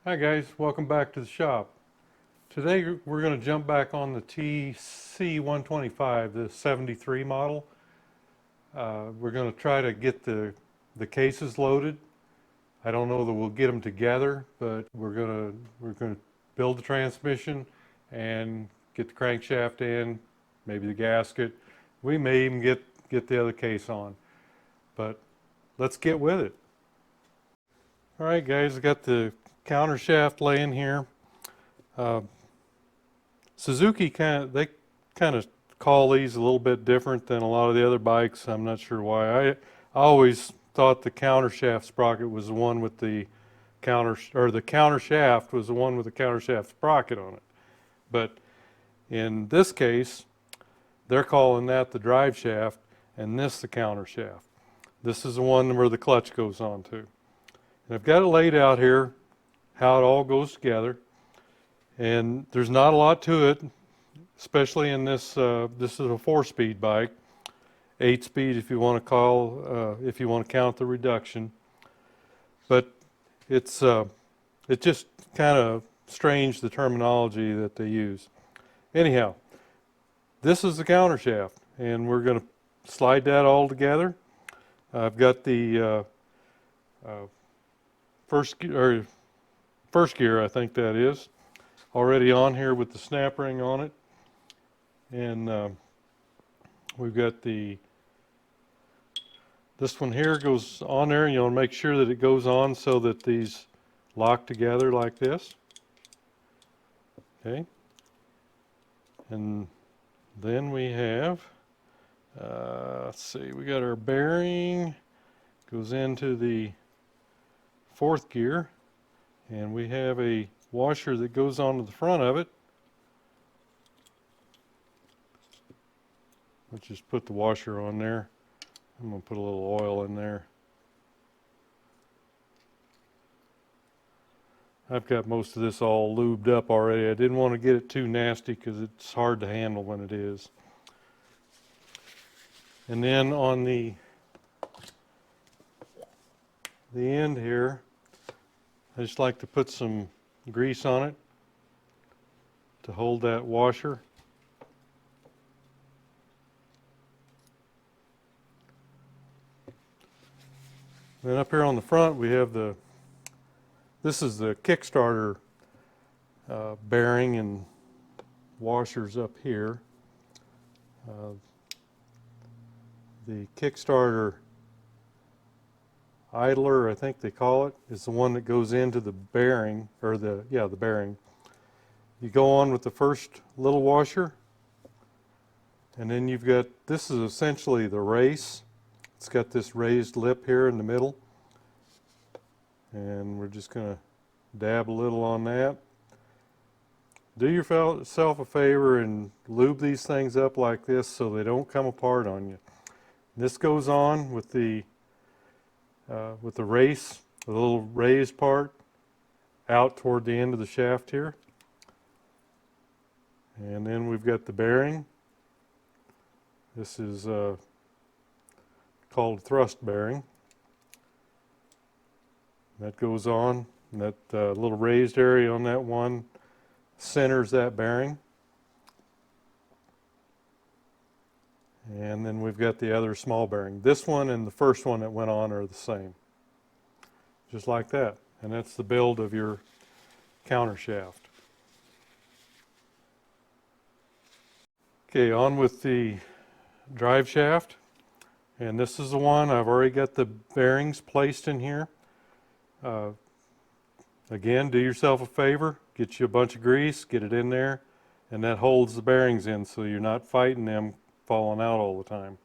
Hi guys, welcome back to the shop. Today we're going to jump back on the TC125, the 73 model. We're going to try to get the cases loaded. I don't know that we'll get them together, but we're going to build the transmission and get the crankshaft in, maybe the gasket. We may even get the other case on, but let's get with it. All right guys, I got the countershaft laying here. Suzuki they kind of call these a little bit different than a lot of the other bikes. I'm not sure why. I always thought the countershaft sprocket was the one with the the countershaft was the one with the countershaft sprocket on it. But in this case, they're calling that the driveshaft and this the countershaft. This is the one where the clutch goes on to. And I've got it laid out here, how it all goes together. And there's not a lot to it, especially in this. This is a 4-speed bike, 8-speed if you want to if you want to count the reduction. But it's just kind of strange, the terminology that they use. Anyhow, this is the countershaft, and we're going to slide that all together. I've got the first gear, I think that is, already on here with the snap ring on it, and we've got this one here goes on there, and you want to make sure that it goes on so that these lock together like this. Okay, and then we have let's see, we got our bearing goes into the 4th gear, and we have a washer that goes onto the front of it. Let's just put the washer on there. I'm going to put a little oil in there. I've got most of this all lubed up already. I didn't want to get it too nasty because it's hard to handle when it is. And then on the end here, I just like to put some grease on it to hold that washer. Then up here on the front we have this is the kickstarter bearing and washers up here. The kickstarter idler, I think they call it, is the one that goes into the bearing, or the bearing. You go on with the first little washer, and then you've got, this is essentially the race. It's got this raised lip here in the middle, and we're just going to dab a little on that. Do yourself a favor and lube these things up like this so they don't come apart on you. This goes on with the race, a little raised part out toward the end of the shaft here. And then we've got the bearing. This is called thrust bearing. That goes on, and that little raised area on that one centers that bearing. And then we've got the other small bearing. This one and the first one that went on are the same. Just like that. And that's the build of your countershaft. Okay, on with the drive shaft. And this is the one, I've already got the bearings placed in here. Again, do yourself a favor, get you a bunch of grease, get it in there, and that holds the bearings in so you're not fighting them falling out all the time.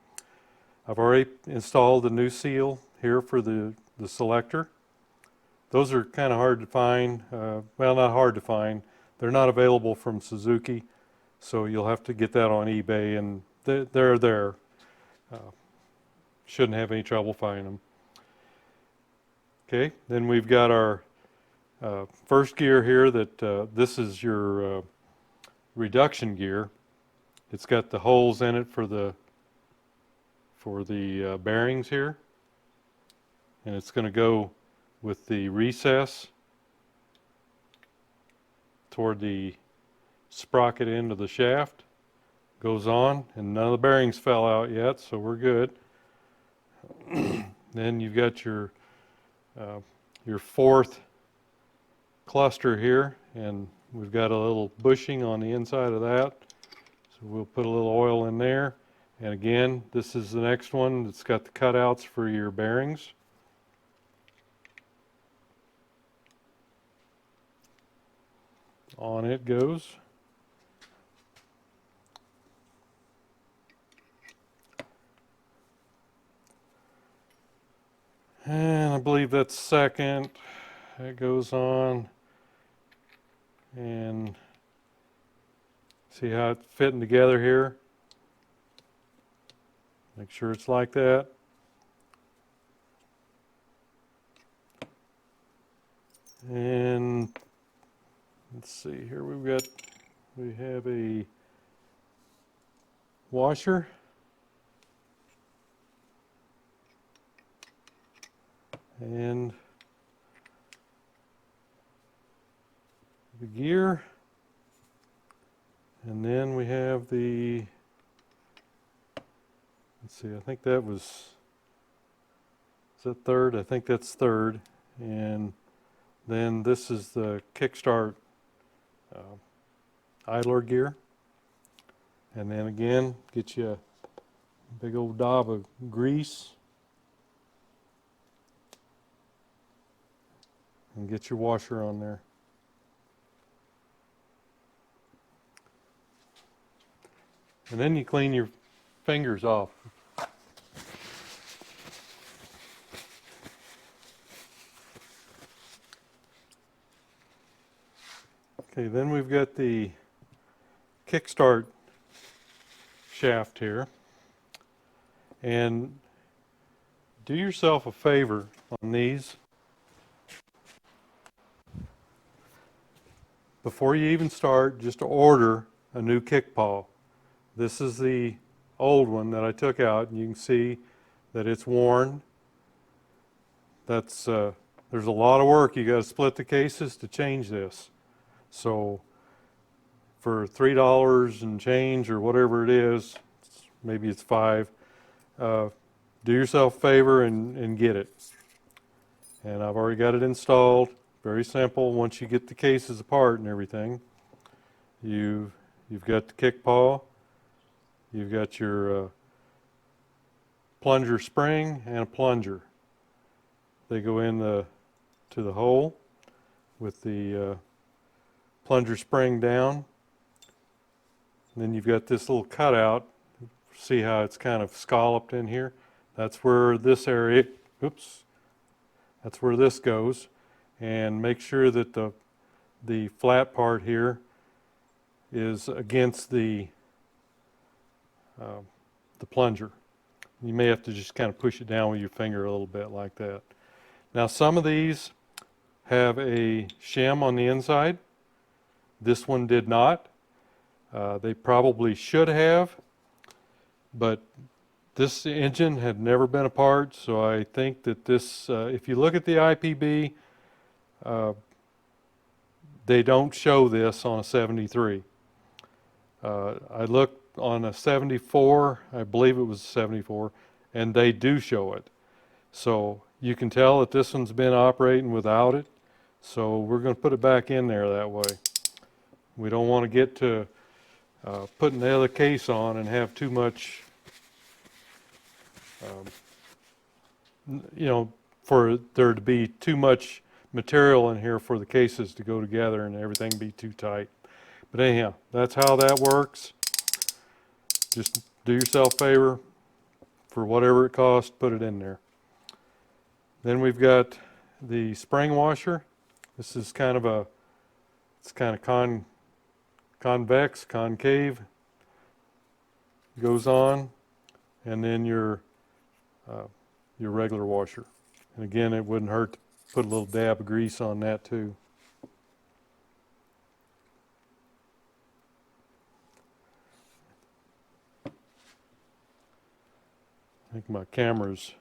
I've already installed the new seal here for the selector. Those are kind of hard to find. Well, not hard to find. They're not available from Suzuki, so you'll have to get that on eBay, and they're there. Shouldn't have any trouble finding them. Okay, then we've got our first gear here that this is your reduction gear. It's got the holes in it for the bearings here, and it's going to go with the recess toward the sprocket end of the shaft. Goes on, and none of the bearings fell out yet, so we're good. Then you've got your fourth cluster here, and we've got a little bushing on the inside of that. So we'll put a little oil in there. And again, this is the next one that's got the cutouts for your bearings. On it goes. And I believe that's second. It goes on. And see how it's fitting together here? Make sure it's like that. And let's see here, we have a washer. And the gear, and then we have the, let's see, I think that was, is that third? I think that's third. And then this is the kickstart idler gear. And then again, get you a big old daub of grease. And get your washer on there. And then you clean your fingers off. Okay, then we've got the kickstart shaft here. And do yourself a favor on these. Before you even start, just order a new kick pawl. This is the old one that I took out, and you can see that it's worn. That's there's a lot of work. You got to split the cases to change this. So for $3 and change or whatever it is, maybe it's $5, do yourself a favor and get it. And I've already got it installed. Very simple. Once you get the cases apart and everything, you've got the kick pawl, you've got your plunger spring and a plunger. They go in to the hole with the plunger spring down. And then you've got this little cutout. See how it's kind of scalloped in here? That's where this area, oops, that's where this goes. And make sure that the flat part here is against the plunger. You may have to just kind of push it down with your finger a little bit like that. Now some of these have a shim on the inside. This one did not. They probably should have, but this engine had never been apart, so I think that this, if you look at the IPB, they don't show this on a 73. I looked on a 74, I believe it was a 74, and they do show it. So you can tell that this one's been operating without it. So we're going to put it back in there that way. We don't want to get to putting the other case on and have too much, you know, for there to be too much material in here for the cases to go together and everything be too tight. But anyhow, that's how that works. Just do yourself a favor, for whatever it costs, put it in there. Then we've got the spring washer. This is kind of a, it's kind of convex, concave. Goes on, and then your regular washer. And again, it wouldn't hurt to put a little dab of grease on that too. I think my camera's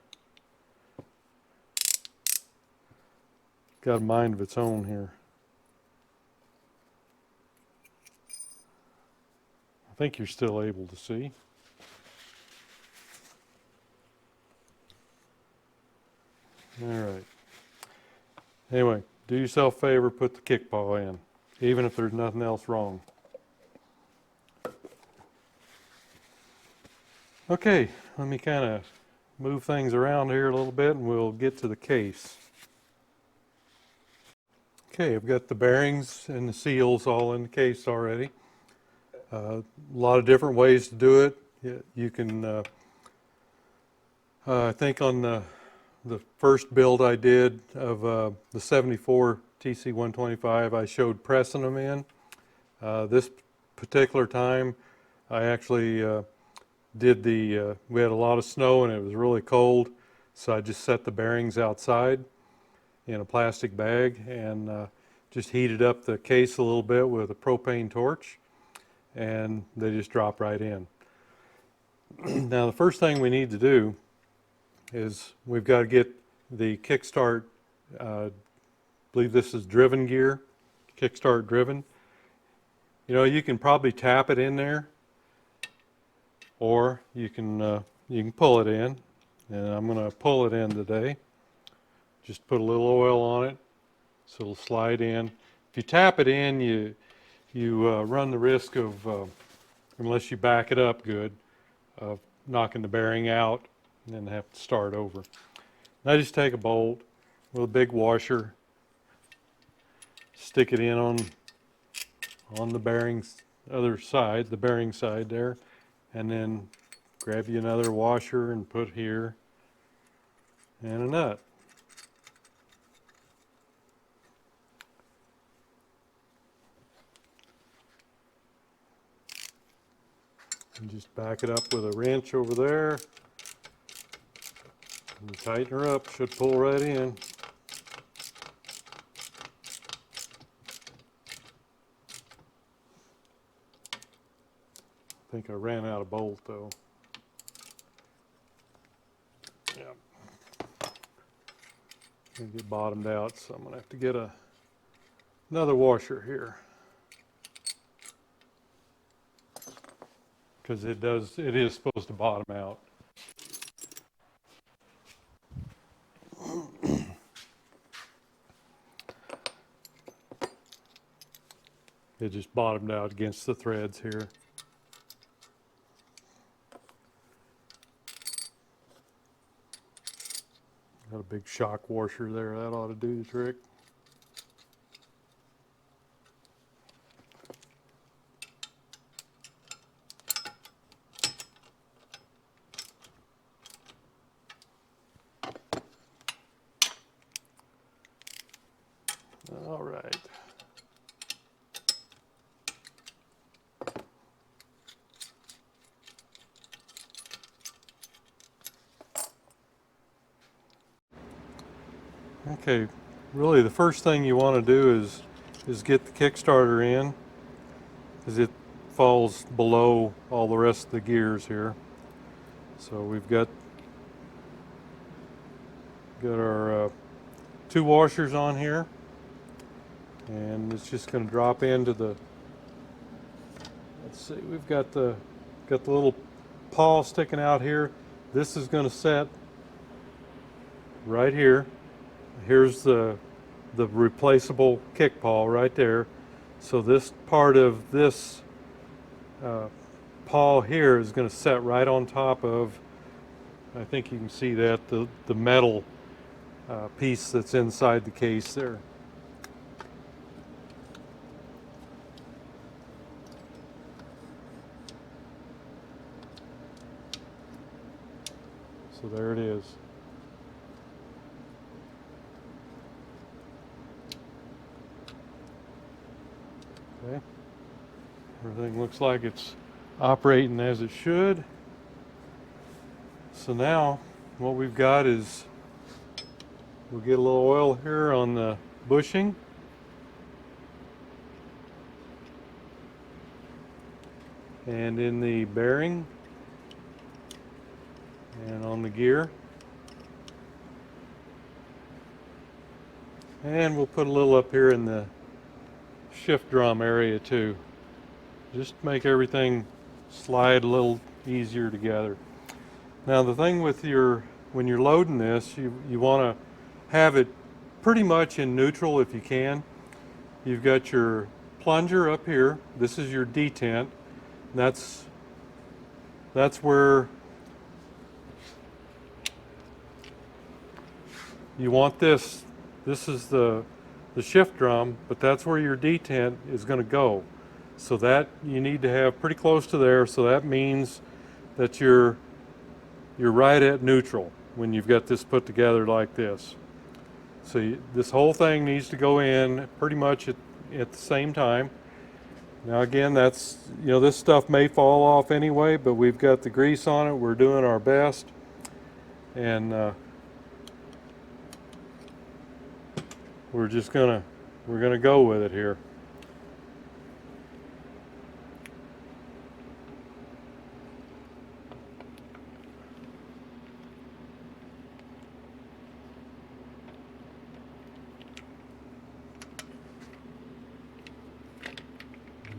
got a mind of its own here. think you're still able to see. All right. Anyway, do yourself a favor, put the kick pawl in, even if there's nothing else wrong. Okay, let me kind of move things around here a little bit and we'll get to the case. Okay, I've got the bearings and the seals all in the case already. A lot of different ways to do it. You can, I think on the first build I did of the 74 TC125, I showed pressing them in. This particular time, I actually did we had a lot of snow and it was really cold, so I just set the bearings outside in a plastic bag and just heated up the case a little bit with a propane torch, and they just drop right in. Now the first thing we need to do is we've got to get the kickstart, I believe this is driven gear, kickstart driven. You know, you can probably tap it in there, or you can pull it in, and I'm going to pull it in today. Just put a little oil on it so it'll slide in. If you tap it in, you run the risk of, unless you back it up good, of knocking the bearing out and then have to start over. Now just take a bolt with a big washer, stick it in on the bearings other side, the bearing side there, and then grab you another washer and put here, and a nut. And just back it up with a wrench over there and tighten her up, should pull right in. I think I ran out of bolt though. Yeah. Gonna get bottomed out, so I'm gonna have to get another washer here. Because it is supposed to bottom out. It just bottomed out against the threads here. Got a big shock washer there, that ought to do the trick. All right. Okay, really the first thing you want to do is get the Kickstarter in, because it falls below all the rest of the gears here. So we've got our two washers on here, and it's just going to drop into the, let's see, we've got the little pawl sticking out here. This is going to set right here. Here's the replaceable kick pawl right there. So this part of this pawl here is going to set right on top of, I think you can see that, the metal piece that's inside the case there. So there it is. Okay. Everything looks like it's operating as it should. So now what we've got is, we'll get a little oil here on the bushing. And in the bearing. And on the gear. And we'll put a little up here in the shift drum area too. Just make everything slide a little easier together. Now the thing with when you're loading this, you want to have it pretty much in neutral if you can. You've got your plunger up here. This is your detent. That's where you want this. This is the shift drum, but that's where your detent is going to go. So that you need to have pretty close to there. So that means that you're right at neutral when you've got this put together like this. So this whole thing needs to go in pretty much at the same time. Now again, that's, this stuff may fall off anyway, but we've got the grease on it. We're doing our best. And we're gonna go with it here.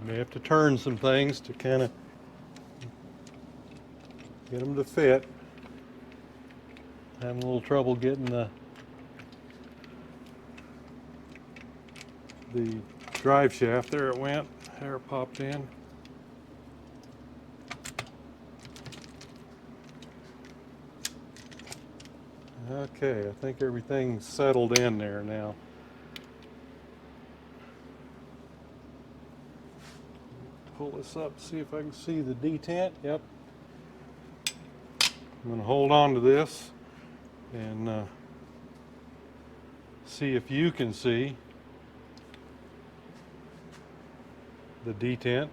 You may have to turn some things to kind of get them to fit. Having a little trouble getting the drive shaft. There it went. There it popped in. Okay, I think everything's settled in there now. Pull this up, see if I can see the detent. Yep. I'm going to hold on to this and see if you can see the detent.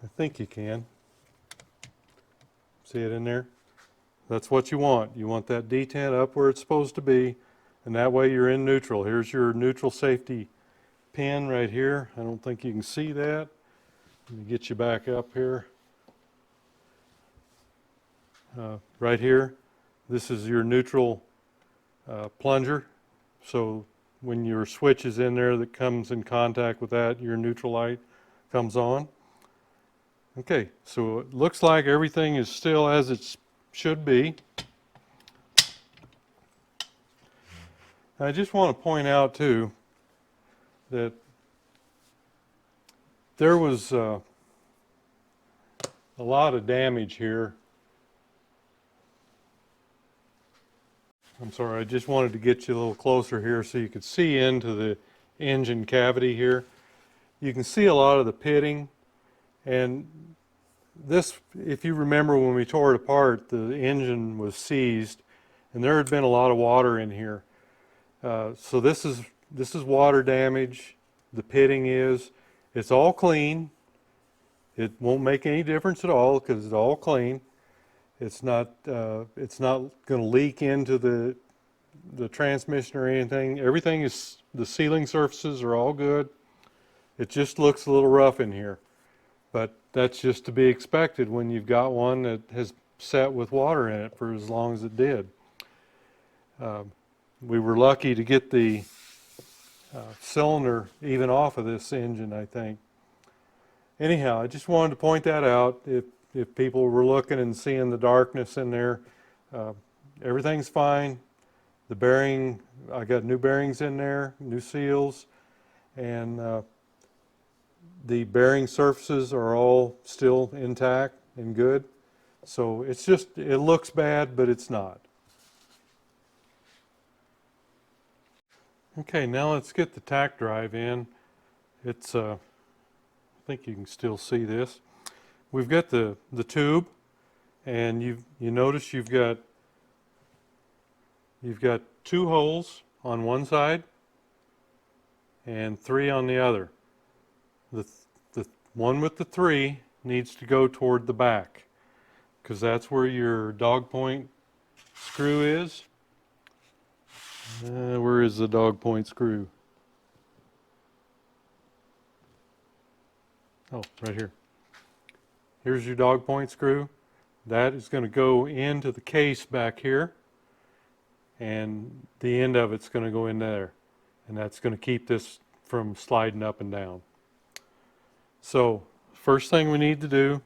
I think you can. See it in there? That's what you want. You want that detent up where it's supposed to be, and that way you're in neutral. Here's your neutral safety pin right here. I don't think you can see that. Let me get you back up here. Right here, this is your neutral plunger. So when your switch is in there that comes in contact with that, your neutral light comes on. Okay, so it looks like everything is still as it should be. I just want to point out too that there was a lot of damage here. I'm sorry, I just wanted to get you a little closer here so you could see into the engine cavity here. You can see a lot of the pitting. And this, if you remember when we tore it apart, the engine was seized and there had been a lot of water in here. So this is water damage. The pitting it's all clean. It won't make any difference at all because it's all clean. It's not going to leak into the transmission or anything. Everything is, the sealing surfaces are all good. It just looks a little rough in here. But that's just to be expected when you've got one that has sat with water in it for as long as it did. We were lucky to get the cylinder even off of this engine, I think. Anyhow, I just wanted to point that out. If people were looking and seeing the darkness in there, everything's fine. The bearing, I got new bearings in there, new seals, and the bearing surfaces are all still intact and good. So it's just, it looks bad, but it's not. Okay, now let's get the tach drive in. It's, I think you can still see this. We've got the tube, and you notice you've got two holes on one side and three on the other. The one with the three needs to go toward the back because that's where your dog point screw is. Where is the dog point screw? Oh, right here. Here's your dog point screw. That is going to go into the case back here, and the end of it's going to go in there, and that's going to keep this from sliding up and down. So first thing we need to do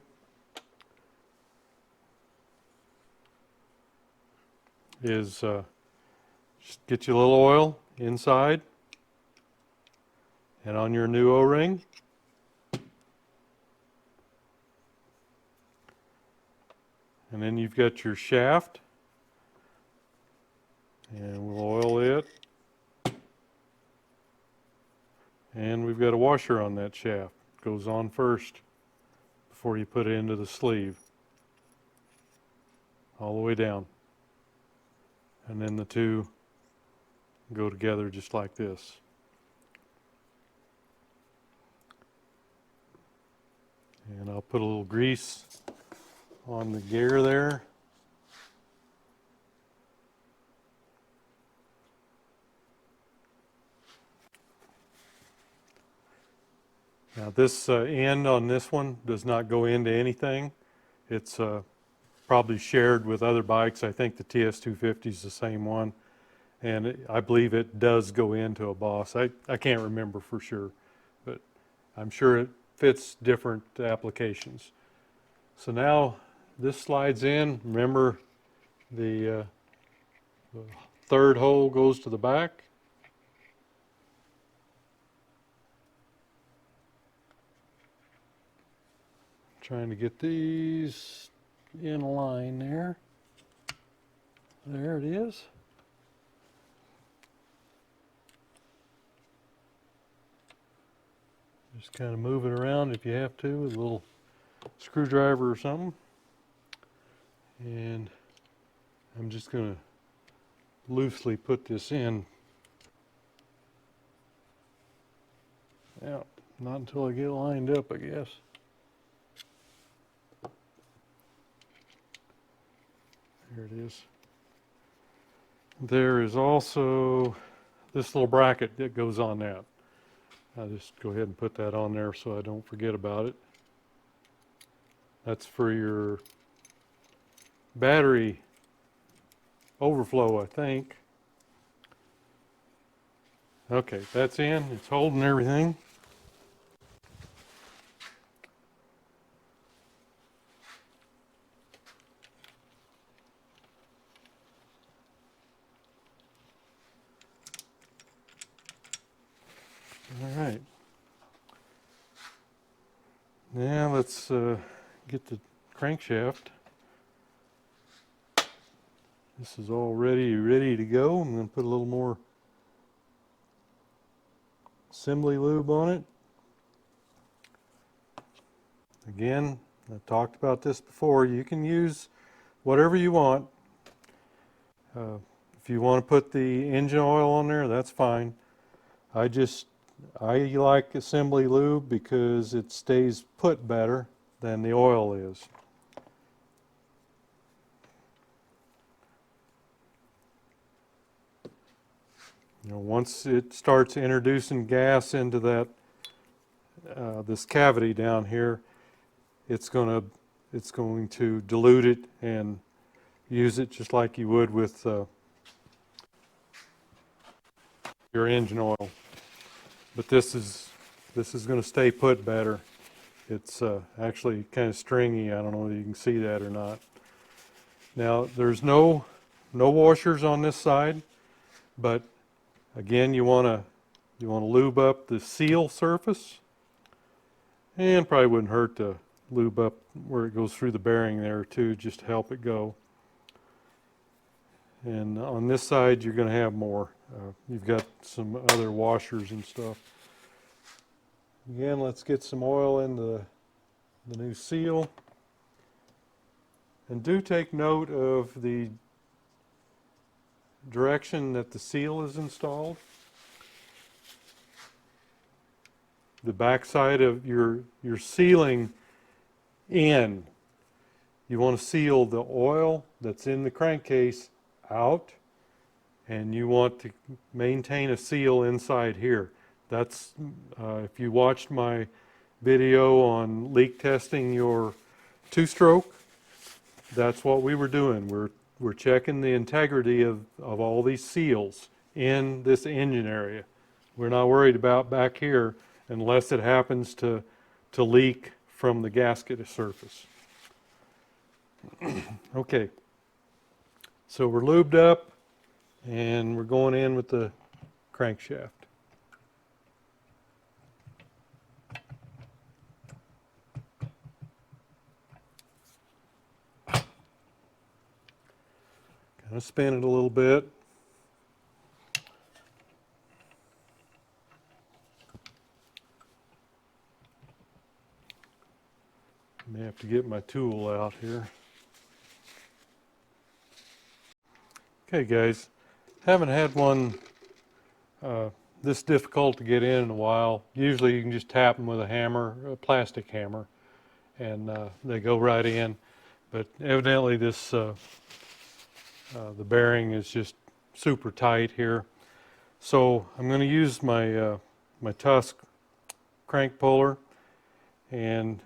is just get you a little oil inside and on your new O-ring. And then you've got your shaft, and we'll oil it. And we've got a washer on that shaft. It goes on first before you put it into the sleeve. All the way down. And then the two go together just like this. And I'll put a little grease on the gear there. Now this end on this one does not go into anything. It's probably shared with other bikes. I think the TS250 is the same one. And I believe it does go into a Boss. I can't remember for sure, but I'm sure it fits different applications. So now this slides in. Remember, the third hole goes to the back. Trying to get these in line there. There it is. Just kind of move it around if you have to with a little screwdriver or something. And I'm just going to loosely put this in. Yeah, not until I get it lined up, I guess. There it is. There is also this little bracket that goes on that. I'll just go ahead and put that on there so I don't forget about it. That's for your battery overflow, I think. Okay, that's in. It's holding everything. All right. Now let's get the crankshaft. This is all ready to go. I'm going to put a little more assembly lube on it. Again, I've talked about this before. You can use whatever you want. If you want to put the engine oil on there, that's fine. I like assembly lube because it stays put better than the oil is. You know, once it starts introducing gas into that this cavity down here, it's going to dilute it and use it just like you would with your engine oil. But this is going to stay put better. It's actually kind of stringy. I don't know if you can see that or not. Now there's no washers on this side, but again, you want to lube up the seal surface, and probably wouldn't hurt to lube up where it goes through the bearing there too, just to help it go. And on this side, you're going to have more. You've got some other washers and stuff. Again, let's get some oil in the new seal. And do take note of the direction that the seal is installed. The back side of your sealing in, you want to seal the oil that's in the crankcase out, and you want to maintain a seal inside here. That's if you watched my video on leak testing your two-stroke, that's what we were doing. We're checking the integrity of all these seals in this engine area. We're not worried about back here unless it happens to leak from the gasket surface. Okay, so we're lubed up and we're going in with the crankshaft. Kind of spin it a little bit. May have to get my tool out here. Okay guys, haven't had one this difficult to get in a while. Usually you can just tap them with a hammer, a plastic hammer, and they go right in. But evidently this the bearing is just super tight here. So I'm going to use my my Tusk crank puller, and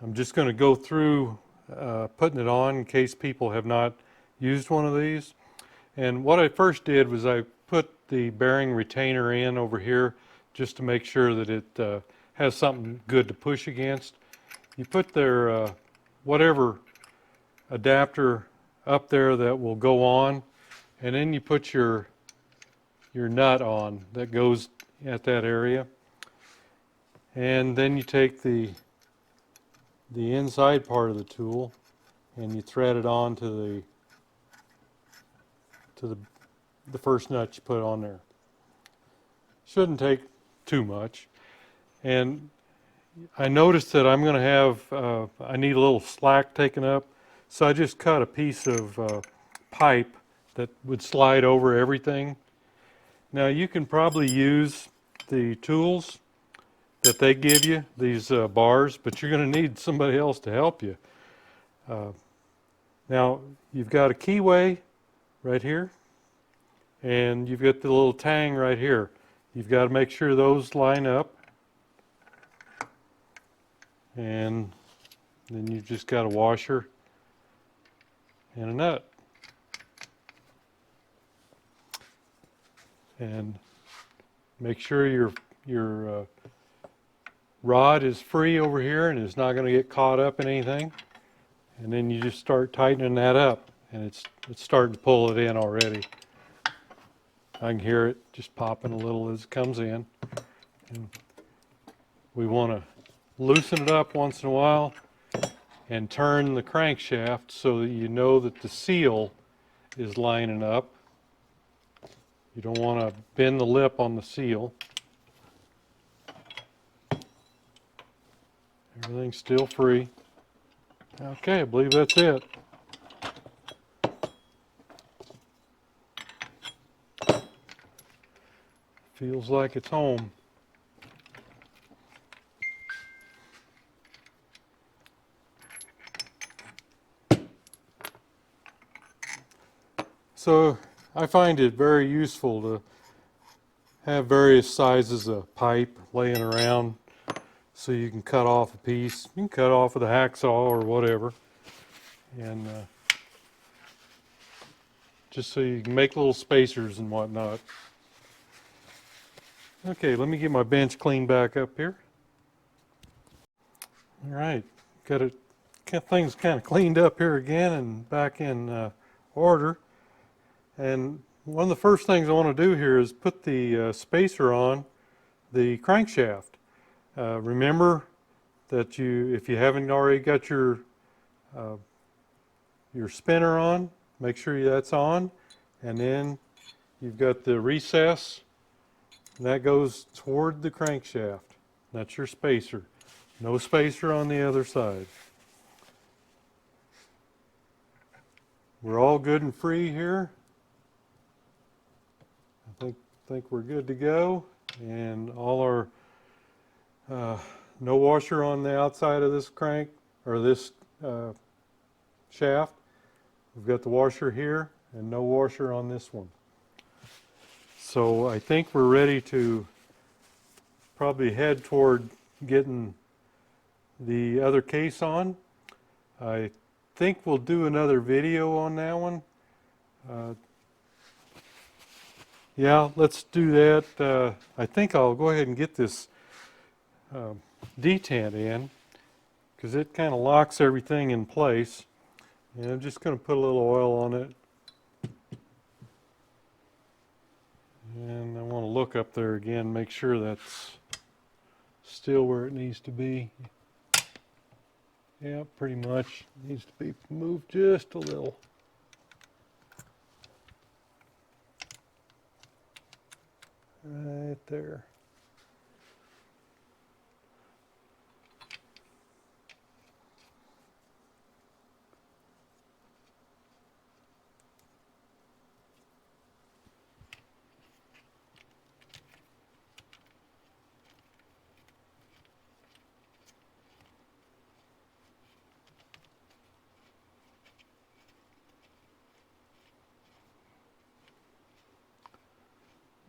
I'm just going to go through putting it on in case people have not used one of these. And what I first did was I put the bearing retainer in over here just to make sure that it has something good to push against. You put their whatever adapter up there that will go on, and then you put your nut on that goes at that area, and then you take the inside part of the tool and you thread it on to the first nut you put on there. Shouldn't take too much. And I noticed that I'm going to have I need a little slack taken up, so I just cut a piece of pipe that would slide over everything. Now you can probably use the tools that they give you, these bars, but you're going to need somebody else to help you. Now you've got a keyway right here, and you've got the little tang right here. You've got to make sure those line up, and then you've just got a washer and a nut. And make sure your rod is free over here and is not going to get caught up in anything. And then you just start tightening that up, and it's starting to pull it in already. I can hear it just popping a little as it comes in. And we want to loosen it up once in a while and turn the crankshaft so that you know that the seal is lining up. You don't want to bend the lip on the seal. Everything's still free. Okay, I believe that's it. Feels like it's home. So I find it very useful to have various sizes of pipe laying around so you can cut off a piece. You can cut off with a hacksaw or whatever, and just so you can make little spacers and whatnot. Okay, let me get my bench cleaned back up here. All right, got it. Things kind of cleaned up here again and back in order. And one of the first things I want to do here is put the spacer on the crankshaft. Remember that if you haven't already got your spinner on, make sure that's on, and then you've got the recess, and that goes toward the crankshaft. That's your spacer. No spacer on the other side. We're all good and free here. I think we're good to go, and all our no washer on the outside of this crank or this shaft. We've got the washer here and no washer on this one. So I think we're ready to probably head toward getting the other case on. I think we'll do another video on that one. Yeah, let's do that. I think I'll go ahead and get this detent in, because it kind of locks everything in place. And I'm just going to put a little oil on it. And I want to look up there again, make sure that's still where it needs to be. Yeah, pretty much. It needs to be moved just a little. Right there.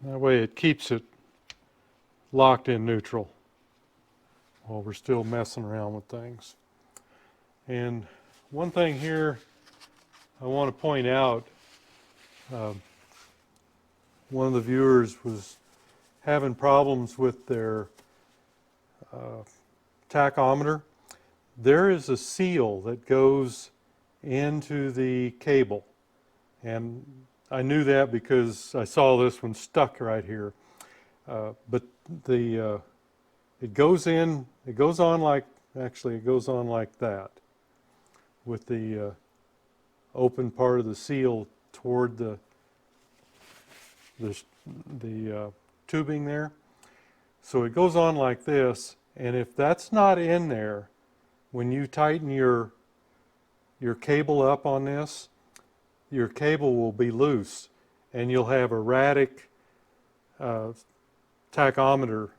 That way it keeps it locked in neutral while we're still messing around with things. And one thing here I want to point out, one of the viewers was having problems with their tachometer. There is a seal that goes into the cable, and I knew that because I saw this one stuck right here. But it goes in, it goes on like, actually it goes on like that, with the open part of the seal toward the tubing there. So it goes on like this, and if that's not in there, when you tighten your cable up on this, your cable will be loose, and you'll have erratic tachometer.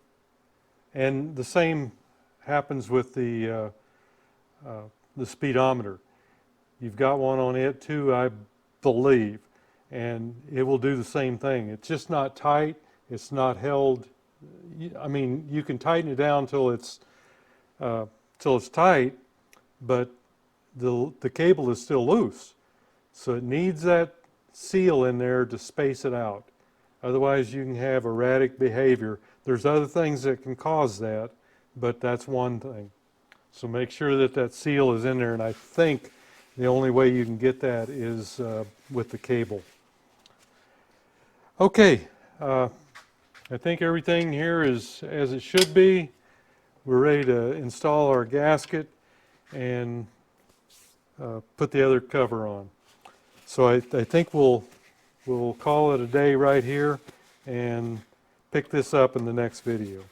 And the same happens with the speedometer. You've got one on it too, I believe, and it will do the same thing. It's just not tight. It's not held. I mean, you can tighten it down till it's tight, but the cable is still loose. So it needs that seal in there to space it out. Otherwise, you can have erratic behavior. There's other things that can cause that, but that's one thing. So make sure that that seal is in there, and I think the only way you can get that is with the cable. Okay, I think everything here is as it should be. We're ready to install our gasket and put the other cover on. So I think we'll call it a day right here and pick this up in the next video.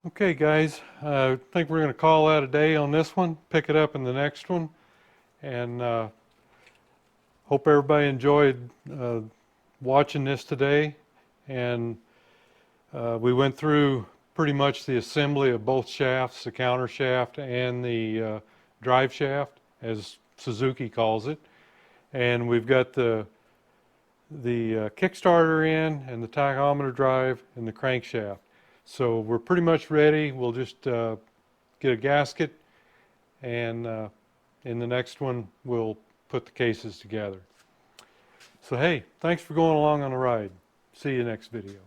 Okay guys, I think we're going to call that a day on this one, pick it up in the next one, and hope everybody enjoyed watching this today. And we went through pretty much the assembly of both shafts, the counter shaft and the drive shaft, as Suzuki calls it. And we've got the kickstarter in, and the tachometer drive, and the crankshaft. So we're pretty much ready. We'll just get a gasket, and in the next one we'll put the cases together. So hey, thanks for going along on the ride. See you next video.